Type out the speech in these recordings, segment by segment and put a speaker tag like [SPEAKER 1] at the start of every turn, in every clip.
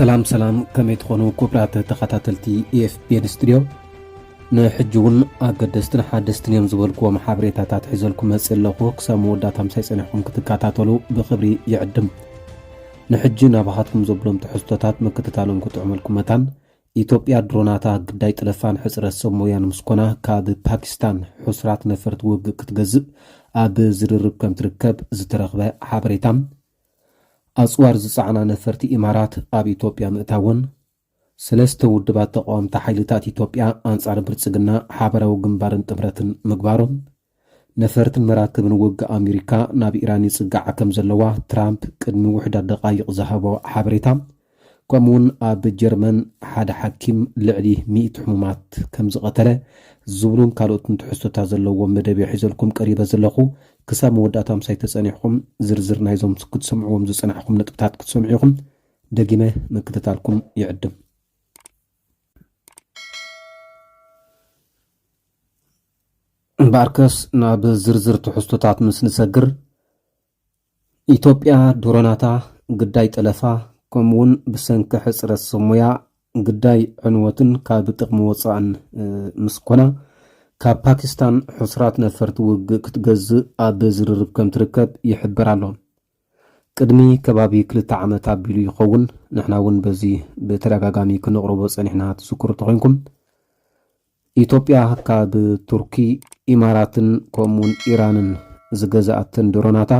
[SPEAKER 1] ሰላም ከመይ ትኾኑ ክቡራት ተኸታተልቲ ኤኤፍፒኤን ስቱድዮ ንሕጂውን ኣገደስትን ሓደስትን እዮም ዝበልክዎም ሓበሬታታት ሒዘልኩም መፅእ ኣለኹ። ክሳብ መወዳእታ ምሳይ ፀኒሕኩም ክትከታተሉ ብክብሪ ይዕድም። ንሕጂ ናባኻትኩም ዘብሎም ትሕዝቶታት ምክትታሎም ክጥዕመልኩም መታን ኢትዮጵያ ድሮናታ ግዳይ ጥለፋን ሕፅረት ሰብ ሞያን ምስኮና ካብ ፓኪስታን ሕስራት ነፈርቲ ውግእ ክትገዝእ ኣብ ዝርርብ ከም ትርከብ ዝተረኽበ ሓበሬታ ኣጽዋር ዝጻዕና ነፈርቲ ኢማራት ኣብ ኢትዮጵያ ምእታውን ሰለስተ ውድባት ተቃወምቲ ሓይልታት ኢትዮጵያ ኣንጻር ብልጽግና ሓበራዊ ግንባርን ጥምረትን ምግባሮም ነፈርትን መራክብን ውግእ ኣሜሪካ ናብ ኢራን ይጽጋዓ ከም ዘለዋ ትራምፕ ቅድሚ ውሕዳት ደቃይቕ ዝሃቦ ሓበሬታ ከምኡውን ኣብ ጀርመን ሓደ ሓኪም ልዕሊ 100 ሕሙማት ከም ዝቐተለ ዝብሉን ካልኦትን ትሕዝቶታት ዘለዎም መደብ ሒዘልኩም ቀሪበ ዘለኹ። ክሳብ መወዳእታ ምሳይ ተጸኒሕኩም ዝርዝር ናይዞም ክትሰምዕዎም ዝጸናሕኩም ነጥብታት ክትሰምዑኹም ደጊመ ምክትታልኩም ይዕድም። ባርከስ ናብ ዝርዝር ትሕዝቶታት ምስ ንሰግር ኢትዮጵያ ድሮናታ ግዳይ ጠለፋ ከምኡውን ብሰንኪ ሕፅረት ሰሞያ ግዳይ ዕንወትን ካብ ጥቕሚ ወፃእን ምስኮና ካብ ፓኪስታን ሕስራት ነፈርቲ ውግእ ክትገዝእ ኣብ ዝርርብ ከም ትርከብ ይሕብር ኣሎ። ቅድሚ ከባቢ 2 ዓመት ኣቢሉ ይኸውን ንሕና እውን በዚ ብተደጋጋሚ ክንቕርቦ ፀኒሕና ትዝክሩ ተኮይንኩም ኢትዮጵያ ካብ ቱርኪ ኢማራትን ከምኡውን ኢራንን ዝገዛኣተን ድሮናታ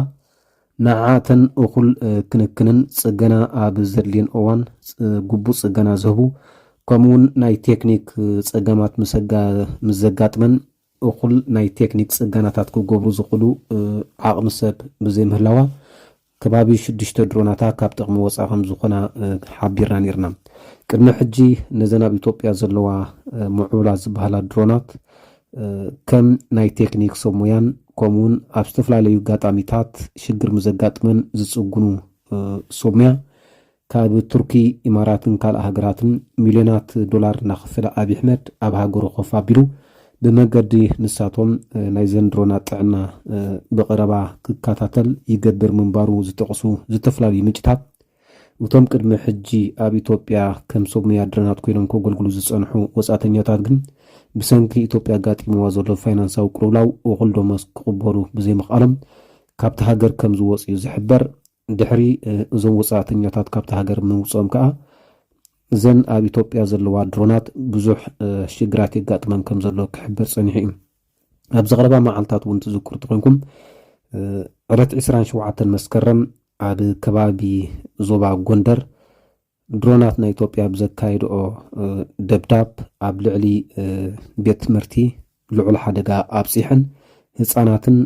[SPEAKER 1] ንዓተን እኹል ክንክንን ጽገና ኣብ ዘድልየን እዋን ግቡእ ጽገና ዝህቡ ከምኡውን ናይ ቴክኒክ ጸገማት ምስ ዘጋጥመን እኹል ናይ ቴክኒክ ጽገናታት ክገብሩ ዝኽእሉ ዓቕሚ ሰብ ብዘይምህላዋ ከባቢ 6 ድሮናታ ካብ ጥቕሚ ወፃኢ ከም ዝኾና ሓቢርና ነርና። ቅድሚ ሕጂ ነዘን ኣብ ኢትዮጵያ ዘለዋ ምዑላት ዝበሃላ ድሮናት ከም ናይ ቴክኒክ ሰብ ሞያን ከምኡውን ኣብ ዝተፈላለዩ ጋጣሚታት ሽግር ምዘጋጥመን ዝጽጉኑ ሰብ ሞያ ካብ ቱርኪ ኢማራትን ካልእ ሃገራትን ሚልዮናት ዶላር እናኸፈለ ኣብይ ኣሕመድ ኣብ ሃገሩ ኮፍ ኣቢሉ ብመገዲ ንሳቶም ናይ ዘንድሮናት ጥዕና ብቐረባ ክከታተል ይገብር ምንባሩ ዝጠቕሱ ዝተፈላለዩ ምንጭታት እቶም ቅድሚ ሕጂ ኣብ ኢትዮጵያ ከም ሰብ ሞያ ድሮናት ኮይኖም ከገልግሉ ዝጸንሑ ወጻተኛታት ግን ብሰንኪ ኢትዮጵያ ጋጢምዋ ዘሎ ፋይናንሳዊ ቅርብላው እኹል ዶመስ ክቕበሩ ብዘይምኽኣሎም ካብቲ ሃገር ከም ዝወፅ እዩ ዝሕበር። ድሕሪ እዞም ወጻተኛታት ካብቲ ሃገር ምውፅኦም ከዓ እዘን ኣብ ኢትዮጵያ ዘለዋ ድሮናት ብዙሕ ሽግራት የጋጥመን ከም ዘሎ ክሕበር ፀኒሑ እዩ። ኣብ ዝቐረባ መዓልትታት እውን ትዝክሩ ኮይንኩም ዕለት 27 መስከረም ኣብ ከባቢ ዞባ ጎንደር ድሮናት ናይ ኢትዮጵያ ብዘካየድኦ ደብዳብ ኣብ ልዕሊ ቤት ትምህርቲ ልዑል ሓደጋ ኣብፂሕን ህፃናትን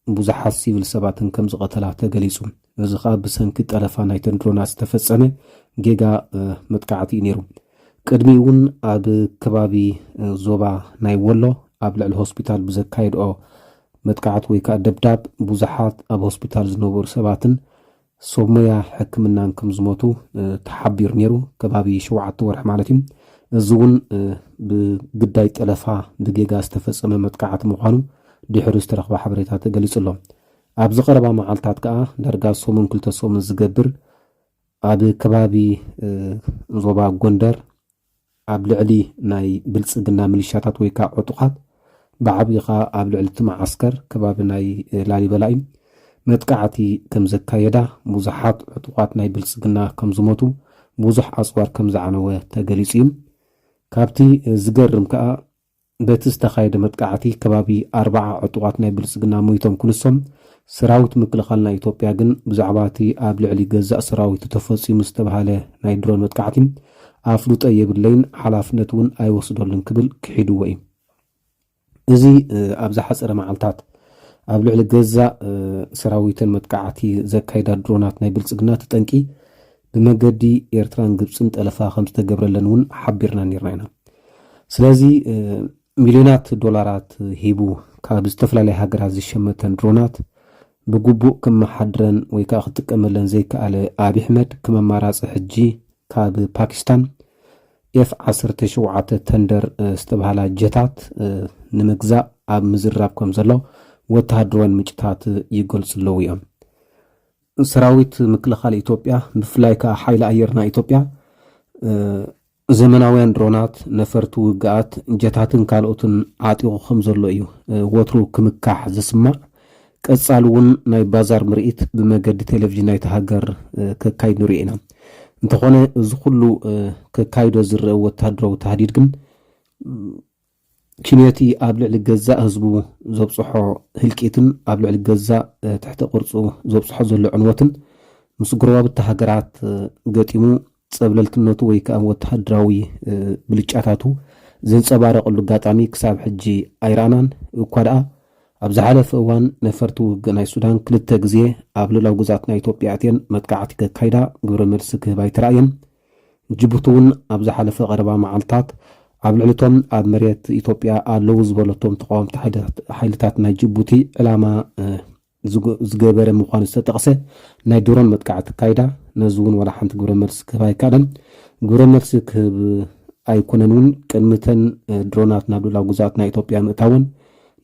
[SPEAKER 1] ብዙሓት ሲቪል ሰባትን ከም ዝቐተላ ተገሊጹ። እዚ ከዓ ብሰንኪ ጠለፋ ናይተን ድሮናት ዝተፈጸመ ጌጋ መጥቃዕቲ እዩ ነይሩ። ቅድሚ እውን ኣብ ከባቢ ዞባ ናይ ወሎ ኣብ ልዕሊ ሆስፒታል ብዘካየድኦ መጥቃዕቲ ወይ ከዓ ደብዳብ ብዙሓት ኣብ ሆስፒታል ዝነበሩ ሰባትን ሰብ ሞያ ሕክምናን ከም ዝሞቱ ተሓቢሩ ነይሩ። ከባቢ 7 ወርሒ ማለት እዩ። እዚ እውን ብግዳይ ጠለፋ ብጌጋ ዝተፈጸመ መጥቃዕቲ ምዃኑ ድሕሪ ዝተረኽበ ሓበሬታ ተገሊጹ ኣሎ። ኣብ ዝቐረባ መዓልትታት ከዓ ዳርጋ 8 ሰሙን ዝገብር ኣብ ከባቢ ዞባ ጎንደር ኣብ ልዕሊ ናይ ብልጽግና ሚሊሻታት ወይ ከዓ ዕጡቓት ብዓብይኻ ኣብ ልዕሊ እቲ መዓስከር ከባቢ ናይ ላሊበላ እዩ መጥቃዕቲ ከም ዘካየዳ ብዙሓት ዕጡቓት ናይ ብልጽግና ከም ዝሞቱ ብዙሕ ኣጽዋር ከም ዝዓነወ ተገሊጹ እዩ። ካብቲ ዝገርም ከዓ በቲ ዝተኻየደ መጥቃዕቲ ከባቢ 40 ዕጡቓት ናይ ብልጽግና ሞይቶም ኩንሶም ሰራዊት ምክልኻል ናይ ኢትዮጵያ ግን ብዛዕባ እቲ ኣብ ልዕሊ ገዛእ ሰራዊት ተፈጺሙ ዝተባሃለ ናይ ድሮን መጥቃዕቲ ኣፍሉጦ የብለይን ሓላፍነት እውን ኣይወስደሉን ክብል ክሒድዎ እዩ። እዚ ኣብ ዝሓፀረ መዓልትታት ኣብ ልዕሊ ገዛእ ሰራዊትን መጥቃዕቲ ዘካይዳ ድሮናት ናይ ብልጽግና ተጠንቂ ብመገዲ ኤርትራን ግብፅን ጠለፋ ከም ዝተገብረለን እውን ሓቢርና ነርና ኢና። ስለዚ ሚልዮናት ዶላራት ሂቡ ካብ ዝተፈላለዩ ሃገራት ዝሸመተን ድሮናት ብግቡእ ክመሓድረን ወይ ከዓ ክጥቀመለን ዘይከኣለ ኣብይ ኣሕመድ ክመማራፂ ሕጂ ካብ ፓኪስታን F-17 ተንደር ዝተባሃላ ጀታት ንምግዛእ ኣብ ምዝራብ ከም ዘሎ ወተሃደራዊ ምንጭታት ይገልጹ ኣለዉ እዮም። ሰራዊት ምክልኻል ኢትዮጵያ ብፍላይ ከዓ ሓይሊ ኣየርና ኢትዮጵያ ዘመናውያን ድሮናት ነፈርቲ ውግኣት ጀታትን ካልኦትን ዓጢቑ ከም ዘሎ እዩ ወትሩ ክምካሕ ዝስማዕ ቀጻሊ እውን ናይ ባዛር ምርኢት ብመገዲ ቴሌቪዥን ናይቲ ሃገር ከካይድ ንሪኢ ኢና እንተኾነ እዚ ኩሉ ከካይዶ ዝረአ ወታደራዊ ተሃዲድ ግን ኪነቲ ኣብ ልዕሊ ገዛእ ህዝቡ ዘብፅሖ ህልቂትን ኣብ ልዕሊ ገዛእ ትሕቲ ቅርፁ ዘብፅሖ ዘሎ ዕንወትን ምስ ጎረባብቲ ሃገራት ገጢሙ ፀብለልትነቱ ወይ ከዓ ወተሃደራዊ ብልጫታቱ ዘንፀባረቐሉ ኣጋጣሚ ክሳብ ሕጂ ኣይረኣናን እኳ ደኣ ኣብ ዝሓለፈ እዋን ነፈርቲ ውግእ ናይ ሱዳን ክልተ ግዜ ኣብ ልዕላዊ ግዛት ናይ ኢትዮጵያ ኣትየን መጥቃዕቲ ከካይዳ ግብረ መልሲ ክህባ ኣይተረኣየን ጅቡቲ እውን ኣብ ዝሓለፈ ቀረባ መዓልትታት ኣብ ልዕሊቶም ኣብ መሬት ኢትዮጵያ ኣለዉ ዝበለቶም ተቃወምቲ ሓይልታት ናይ ጅቡቲ ዕላማ ዝገበረ ምዃኑ ዝተጠቕሰ ናይ ድሮን መጥቃዕቲ ካይዳ ነዚ እውን ወላ ሓንቲ ግብረ መልሲ ክህብ ኣይከኣለን ግብረ መልሲ ክህብ ኣይኮነን እውን ቅድሚተን ድሮናት ናብ ልዕላዊ ግዛት ናይ ኢትዮጵያ ምእታወን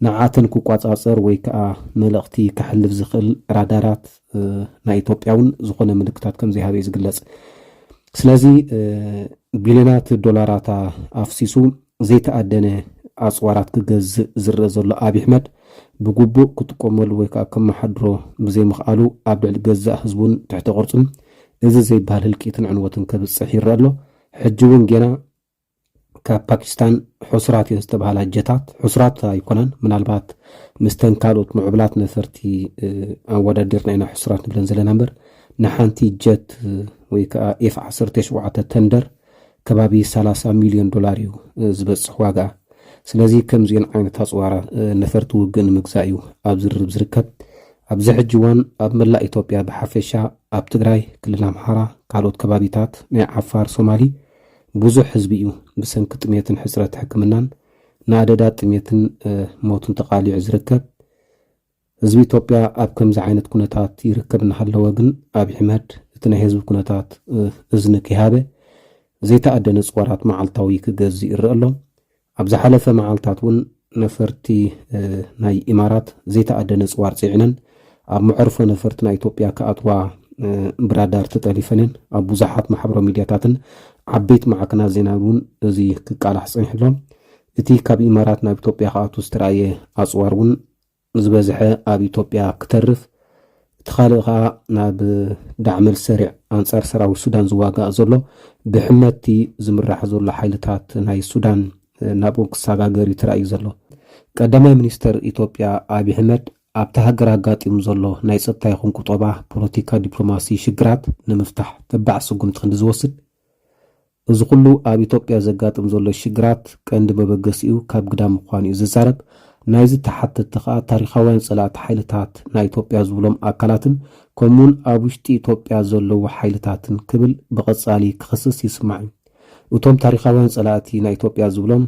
[SPEAKER 1] ንዓተን ክቋፃፀር ወይ ከዓ መልእኽቲ ክሕልፍ ዝኽእል ራዳራት ናይ ኢትዮጵያ እውን ዝኾነ ምልክታት ከም ዘይሃበ እዩ ዝግለጽ ስለዚ ቢልዮናት ዶላራት ኣፍሲሱ ዘይተኣደነ ኣፅዋራት ክገዝእ ዝርአ ዘሎ ኣብይ ኣሕመድ ብግቡእ ክጥቀመሉ ወይ ከዓ ከመሓድሮ ብዘይምኽኣሉ ኣብ ልዕሊ ገዛእ ህዝቡን ትሕቲ ቅርፁን እዚ ዘይበሃል ህልቂትን ዕንወትን ከብፅሕ ይረአ ኣሎ ሕጂ እውን ገና ካብ ፓኪስታን ሕሱራት እየን ዝተባሃላ ጀታት ሕሱራት ኣይኮናን ምናልባት ምስተን ካልኦት ምዕብላት ነፈርቲ ኣወዳዲርና ኢና ሕሱራት ንብለን ዘለና እምበር ንሓንቲ ጀት ወይ ከዓ ኤፍ17 ተንደር ከባቢ 30 ሚልዮን ዶላር እዩ ዝበፅሕ ዋጋ ስለዚ ከምዚአን ዓይነት ኣፅዋራ ነፈርቲ ውግእ ንምግዛእ እዩ ኣብ ዝርርብ ዝርከብ ኣብዚ ሕጂ እዋን ኣብ መላእ ኢትዮጵያ ብሓፈሻ ኣብ ትግራይ ክልል ኣምሓራ ካልኦት ከባቢታት ናይ ዓፋር ሶማሊ ብዙሕ ህዝቢ እዩ ብሰንኪ ጥሜትን ሕፅረት ሕክምናን ንኣደዳ ጥሜትን ሞትን ተቃሊዑ ዝርከብ ህዝቢ ኢትዮጵያ ኣብ ከምዚ ዓይነት ኩነታት ይርከብ እናሃለወ ግን ኣብይ ኣሕመድ እቲ ናይ ህዝቢ ኩነታት እዝኒ ከይሃበ ዘይተኣደነ ፅዋራት መዓልታዊ ክገዝእ ይረአ ኣሎ ኣብ ዝሓለፈ መዓልትታት እውን ነፈርቲ ናይ ኢማራት ዘይተኣደነ ፅዋር ፅዒነን ኣብ መዕርፎ ነፈርቲ ናይ ኢትዮጵያ ከኣትዋ ብራዳር ተጠሊፈንን ኣብ ብዙሓት ማሕበራዊ ሚድያታትን ዓበይቲ ማዕከናት ዜና እውን እዚ ክቃላሕ ፀኒሕሎም እቲ ካብ ኢማራት ናብ ኢትዮጵያ ከኣቱ ዝተረኣየ ኣፅዋር እውን ዝበዝሐ ኣብ ኢትዮጵያ ክተርፍ እቲ ካልእ ከዓ ናብ ዳዕመል ሰሪዕ ኣንጻር ሰራዊት ሱዳን ዝዋጋእ ዘሎ ብሕመቲ ዝምራሕ ዘሎ ሓይልታት ናይ ሱዳን ናብኡ ክሰጋገር ተራእዩ ዘሎ ቀዳማይ ሚኒስተር ኢትዮጵያ ኣብይ ኣሕመድ ኣብቲ ሃገር ኣጋጢሙ ዘሎ ናይ ፀጥታ ይኹን ቁጠባ ፖለቲካ ዲፕሎማሲ ሽግራት ንምፍታሕ ተባዕ ስጉምቲ ክንዲ ዝወስድ እዚ ኩሉ ኣብ ኢትዮጵያ ዘጋጥም ዘሎ ሽግራት ቀንዲ መበገሲኡ ካብ ግዳም ምዃኑ እዩ ዝዛረብ ናይዚ ተሓተቲ ከዓ ታሪኻውያን ፀላእቲ ሓይልታት ናይ ኢትዮጵያ ዝብሎም ኣካላትን ከምኡውን ኣብ ውሽጢ ኢትዮጵያ ዘለዉ ሓይልታትን ክብል ብቐፃሊ ክኽስስ ይስማዕ እዩ እቶም ታሪኻውያን ፀላእቲ ናይ ኢትዮጵያ ዝብሎም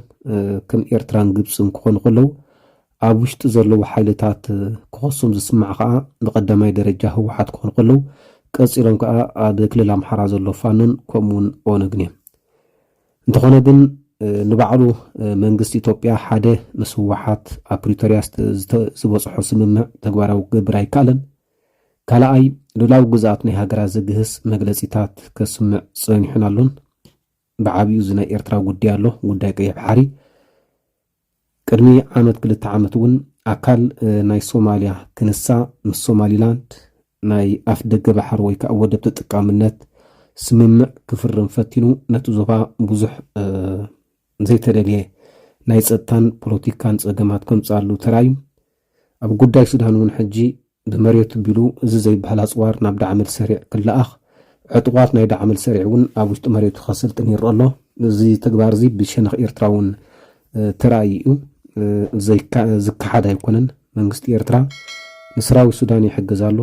[SPEAKER 1] ከም ኤርትራን ግብፅን ክኾኑ ከለዉ ኣብ ውሽጢ ዘለዉ ሓይልታት ክኸሱም ዝስማዕ ከዓ ብቐዳማይ ደረጃ ህወሓት ክኾኑ ከለዉ ቀፂሎም ከዓ ኣብ ክልል ኣምሓራ ዘሎ ፋኖን ከምኡውን ኦነግን እዮም እንተኾነ ግን ንባዕሉ መንግስቲ ኢትዮጵያ ሓደ ምስ ህወሓት ኣብ ፕሪቶርያ ዝበፅሖ ስምምዕ ተግባራዊ ክገብር ኣይከኣለን ካልኣይ ልዕላዊ ግዝኣት ናይ ሃገራት ዘግህስ መግለፂታት ከስምዕ ፀኒሑን ኣሎን ብዓብዩ እዚ ናይ ኤርትራ ጉዳይ ኣሎ ጉዳይ ቀይሕ ባሕሪ ቅድሚ ዓመት 2 ዓመት እውን ኣካል ናይ ሶማልያ ክንሳ ምስ ሶማሊላንድ ናይ ኣፍ ደገ ባሕሪ ወይ ከዓ ወደብ ተጠቃምነት ስምምዕ ክፍርም ፈቲኑ ነቲ ዞባ ብዙሕ ዘይተደልየ ናይ ፀጥታን ፖለቲካን ፀገማት ከምፃሉ ተራዩ ኣብ ጉዳይ ሱዳን እውን ሕጂ ብመሬቱ ቢሉ እዚ ዘይበሃል ኣፅዋር ናብ ዳዕመል ሰሪዕ ክለኣኽ ዕጡቋት ናይ ዳዕመል ሰሪዕ እውን ኣብ ውሽጢ መሬቱ ከስልጥን ይረአ ኣሎ እዚ ተግባር እዚ ብሸነኽ ኤርትራ እውን ተራእዩ እዩ ዝከሓድ ኣይኮነን መንግስቲ ኤርትራ ንሰራዊት ሱዳን ይሕግዝ ኣሎ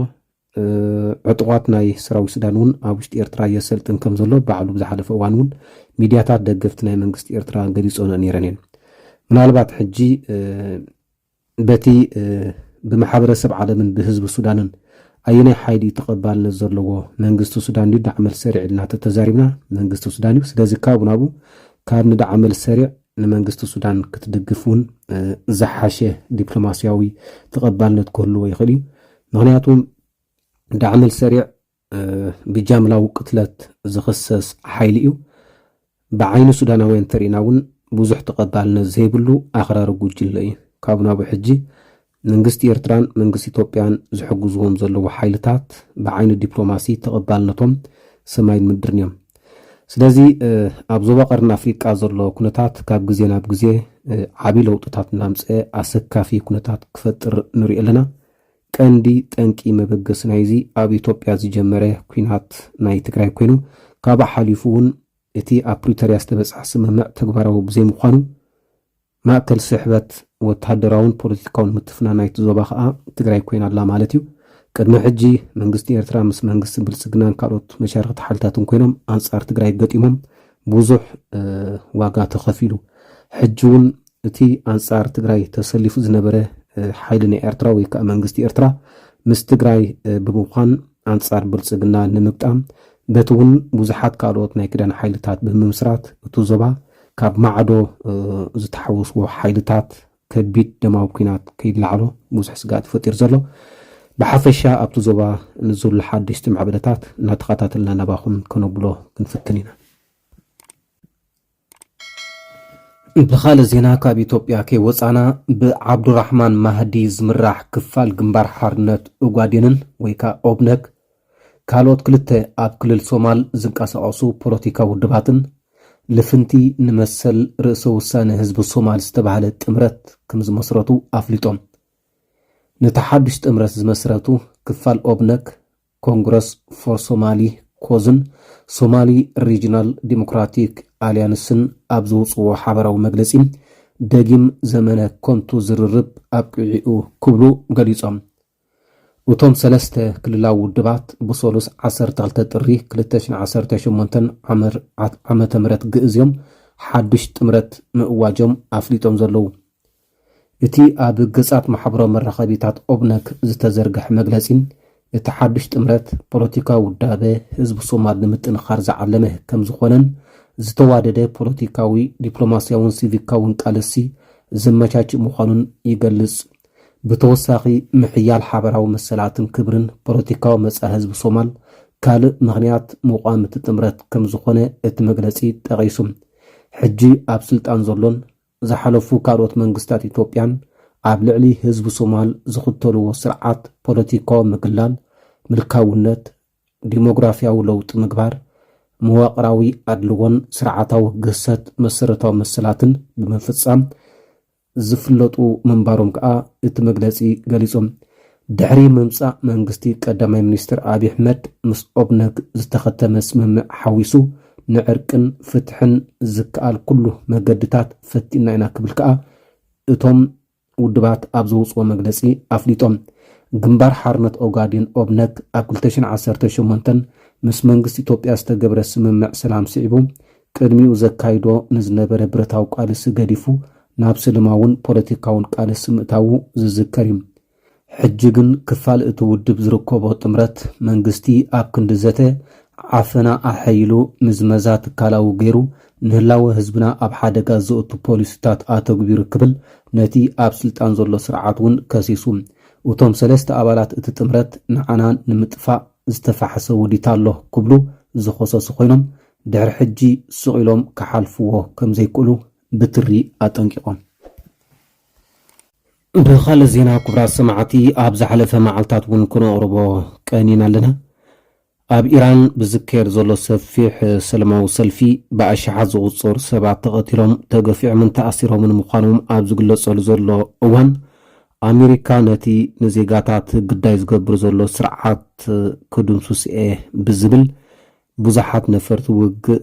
[SPEAKER 1] ዕጡቋት ናይ ሰራዊት ሱዳን እውን ኣብ ውሽጢ ኤርትራ የሰልጥን ከም ዘሎ ባዕሉ ብዝሓለፈ እዋን እውን ሚድያታት ደገፍቲ ናይ መንግስቲ ኤርትራ ገሊፆን ነይረን እየን ምናልባት ሕጂ በቲ ብማሕበረሰብ ዓለምን ብህዝቢ ሱዳንን ኣየናይ ሓይሊ ተቐባልነት ዘለዎ መንግስቲ ሱዳን ድዩ ዳዕመል ሰሪዕ ኢልና ተዛሪብና መንግስቲ ሱዳን እዩ ስለዚ ካብኡ ናብኡ ካብ ንዳዕመል ሰሪዕ ንመንግስቲ ሱዳን ክትድግፍ እውን ዝሓሸ ዲፕሎማስያዊ ተቐባልነት ክህልዎ ይኽእል እዩ ምክንያቱም ዳዕመል ሰሪዕ ብጃምላዊ ቅትለት ዝኽሰስ ሓይሊ እዩ بعين سوداناوين تريناون بوزح تقبلنا زيبلو أخرار جوجل كابنا بحجي منجست إيرتران منجست إثيوبيان زحجوزهم زلوا حيلتات بعين الدبلوماسي تقبلناتهم سماي مدرنيم سلازي أبزوبا قرن أفريقيا زلوا كنتات كاب جزينا بجزيه عبي لوطتات نامس أسكا في كنتات كفتر نري لنا كاندي تنكي مبجس نايزي أبي إثيوبيا زي جمره كينات ناي تجري كينو كابا حليفون إتي أبريتاريا استبس حسم ما تجبره بزي مخانو ما كل سحبت وتحدراون بوليتيكاون متفنا نايت زوباخا تجري كوين الله مالتيو قدم حجي منجست إيرترا مس منجست بلسجنان كاروت مشاركة حالتاتهم كوينهم أنصار تجري قديمهم بوزح واقع تخفيلو حجون إتي أنصار تجري تسلف زنبره حيلني إيرترا ويكا منجست إيرترا مس تجري بمقان أنصار بلسجنان نمبتام بتون بوزحات كاروت نايكدان حيلتات بمسرات وتوزبا كاب معدو زتحوس وحيلتات كبيت دماو كينات كيدلعلو بوزح سقات فتير زلو بحفشا أبتو زبا نزول لحد يستمع بدتات نتخطات لنا نباخم كنوبلو كنفتنينا بخال زينا كاب إثيوبيا كي وصانا بعبد الرحمن مهدي زمراح كفال جنبار حارنت أوغادينن ويكا أوبنك كالوت كلته أب كلل صومال زنقاس عصو بوليتيكا ودباتن لفنتي نمثل رئيس وسانة حزب الصومال استبعالت امرت كمز مسرتو أفليتون نتحدش امرت زمسرتو كفال أوبنك كونغرس فور صومالي كوزن صومالي ريجينال ديمقراطيك آليانسن أبزوص وحبرو مجلسين داجم زمانة كونتو زررب أبقعيو كبلو قليصام وتوم سلسته كللاو الدبات بصولوس 10 تطري كلتاشن 18 عمر تمرت قئزيوم حدش تمرت مقواجوم أفليتوم زلو اتي اب قصات محبرو مرخبيتات أوبنك زتزرقح مجلسين اتحدش تمرت بوليتيكا ودابه حزب الصومال نمتن خارز علمه كم زخونن زتوادده بوليتيكاوي دبلوماسياون سيفيكاون قالسي زمچاچ مخانون يقلص بتوساقي محيال حبراو مسلاتن كبرن بوليتيكاو مسا حزب الصومال كالئ مغنيات مقامة تمرت كم زخونه اتمجلسي تغيسم حجي اب سلطان زلون زحلفو كاروت منجستات إثيوبيان اب لعلي حزب الصومال زختلو سرعات بوليتيكاو مقلال ملكاونت ديموغرافياو لوط مقبار مواقراوي أدلوون سرعتاو قصت مسرتاو مسلاتن بمنفصام زفلطو منباروم كا اتمجلسي قليصم دحري ممصا منجستي قدامي منستر أبي أحمد مس أوبنك زتختم اسمم حويسو نعرقن فتحن زكال كله مجدتات فتينا إنا كبل كا اتوم ودبات أبزوص ومجلسي أفليتوم جنبار حارنت أوغادين أوبنك أكلتشن 18 مس منجست إثيوبيا استجبر اسمم سلام سعيبو قدميو زكايدو نزنبر برتاو قالس قديفو نابس لماون بوليتيكاون قالس متاو زذكريم حجيغن كفال اتودب زركوبو تمرت منجستي اب كندزته عفنا احيلو مزمزات كالاو غيرو نهلاو حزبنا اب حدقا زوتو بوليسيتات اتو غبير كبل نتي اب سلطان زلو سرعاتون كسيسوم وتوم سلسته ابالات اتتمرت نعنان نمطفا زتفحسو وديتالو كبلو زخصص خوينم دحر حجي سقيلوم كحالفوو كم زيقولو بتري أتنقيقهم بخال الزينة كبرى سمعتي أب زحلفة معلتات ونكون أوروبا كأنينا لنا أب إيران بذكر زولو سفيح سلماو سلفي بأشعة زغصور 7 تقتلهم تقفع من تأثيرهم من مقانهم أب زقلو زولو أوان أمريكا نتي نزيقاتات قدايز قبر زولو سرعات كدومسوس بزبل بزحات نفرت وق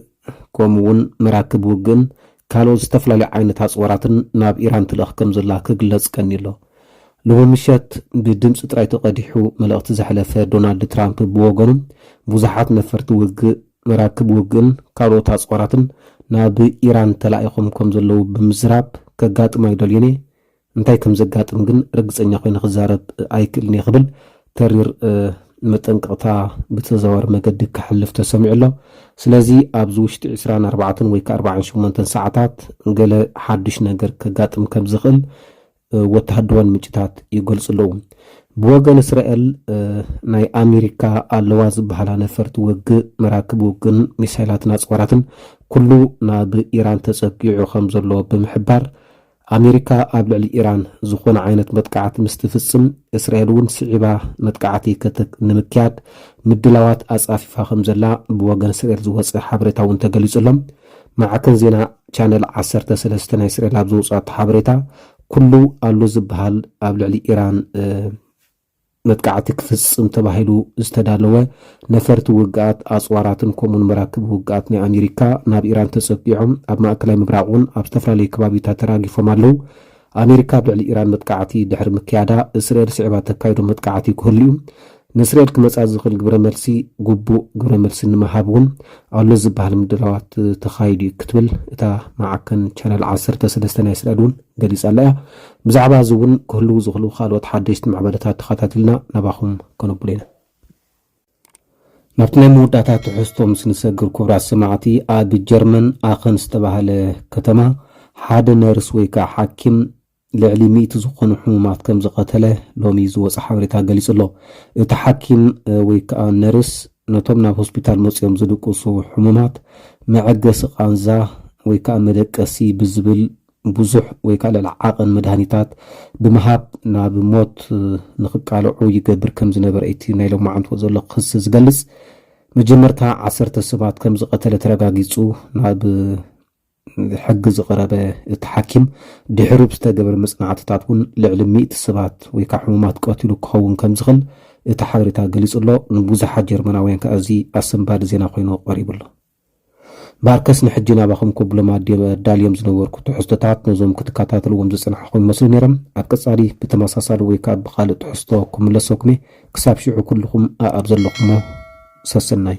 [SPEAKER 1] كومون مراكب وقن كالو زتفلالي عينتها صوراتن ناب إيران تلأخ كم زلا كقلص كنيلو لو مشات بدمس ترايتو قديحو ملأت زحلفة دونالد ترامب بوغنم بوزحات نفرت وق مراكب وقن كالو تصوراتن ناب إيران تلأيخم كم زلو بمزراب كقات ما يدليني انتاي كم زقات مقن رقص انيا خوين خزارب ايكلني قبل ترير متنقطع بتزور مقد كحلف تسمع له سلازي ابزوشت 24 ويك 48 ساعات قال حدش نجر كقاتم كم زخل وتهدوان مجتات يقول له بوغن إسرائيل ناي أمريكا اللواز بحالا نفرت وق مراكب وقن مسيلات ناس وراتن كله ناب إيران تسقيعو خمز الله بمحبار أمريكا قبل إيران زخون عينة متقعات مستفسم إسرائيل ون سعبا متقعاتي كتك نمكيات مدلوات أسافي فاخم زلا بوغن إسرائيل زوص حابرتا وانتقليز لهم مع كنزينا channel 13 إسرائيل أبزوصات حابرتا كله قالو زبهال قبل إيران متقعاتي كفصم تباهلو استدالوه نفرت وقات أصواراتن كومون مراكب وقاتني أمريكا ناب إيران تسقيعهم أب مأكلاي مبراغون أب استفرالي كبابي تاتراغي فمالو أمريكا بلعلي إيران متقعاتي دحر مكيادا إسرائيل سعبات تكايدو متقعاتي كهليو نسرائيل كمساز زخل قبر ملسي قبو قبر ملسي نمهابون أولو زبهال مدلوات تخايدي كتبل إتا معاكن channel 13 إسرائيلون قليس ألايا بزعبا زون كهلو زغلو خالوات حاديشت معبادتات تخاتاتلنا نباخم كنبولينا نفتنا موداتات حستوم سنساقر كبرا السماعتي آب الجرمن آخن استباها لكتما حاد نارس ويكا حاكم لعلي ميت زخون حمومات كم زقتله لومي زوص حابرتا قليس الله يتحاكم ويكا نارس نطبنا بهوسبيتال موسيوم زدقوصو حمومات معقس قانزا ويكا مدقسي بزبل بزح ويكال العاقن مدهانيتات بمهاب ناب موت نخقالعو يقبر كم زنبر ايتي نايلو معانت وزلق خص زقلس مجمرتا 10 سبات كم زقتل ترقاقيصو ناب حق زقربه التحاكم دحرب استقبر مصنعاتات ون لعل 100 سبات ويكا حمومات قاتلو كون كم زغل اتحابرتا قليص الله نبوزحات جرمناوين كأزي أسنباد زينا خوينو قريب الله باركس نحجينا باخم كبل ما داليوم زنور كنت حستات نزوم كنت كاتاتل ومزسنا حقوم مسؤول نيرم أبقصالي بتماساسال ويكاد بخالد حستوكم لسوكمي كساب شعو كلكم أبزل لكم سسناي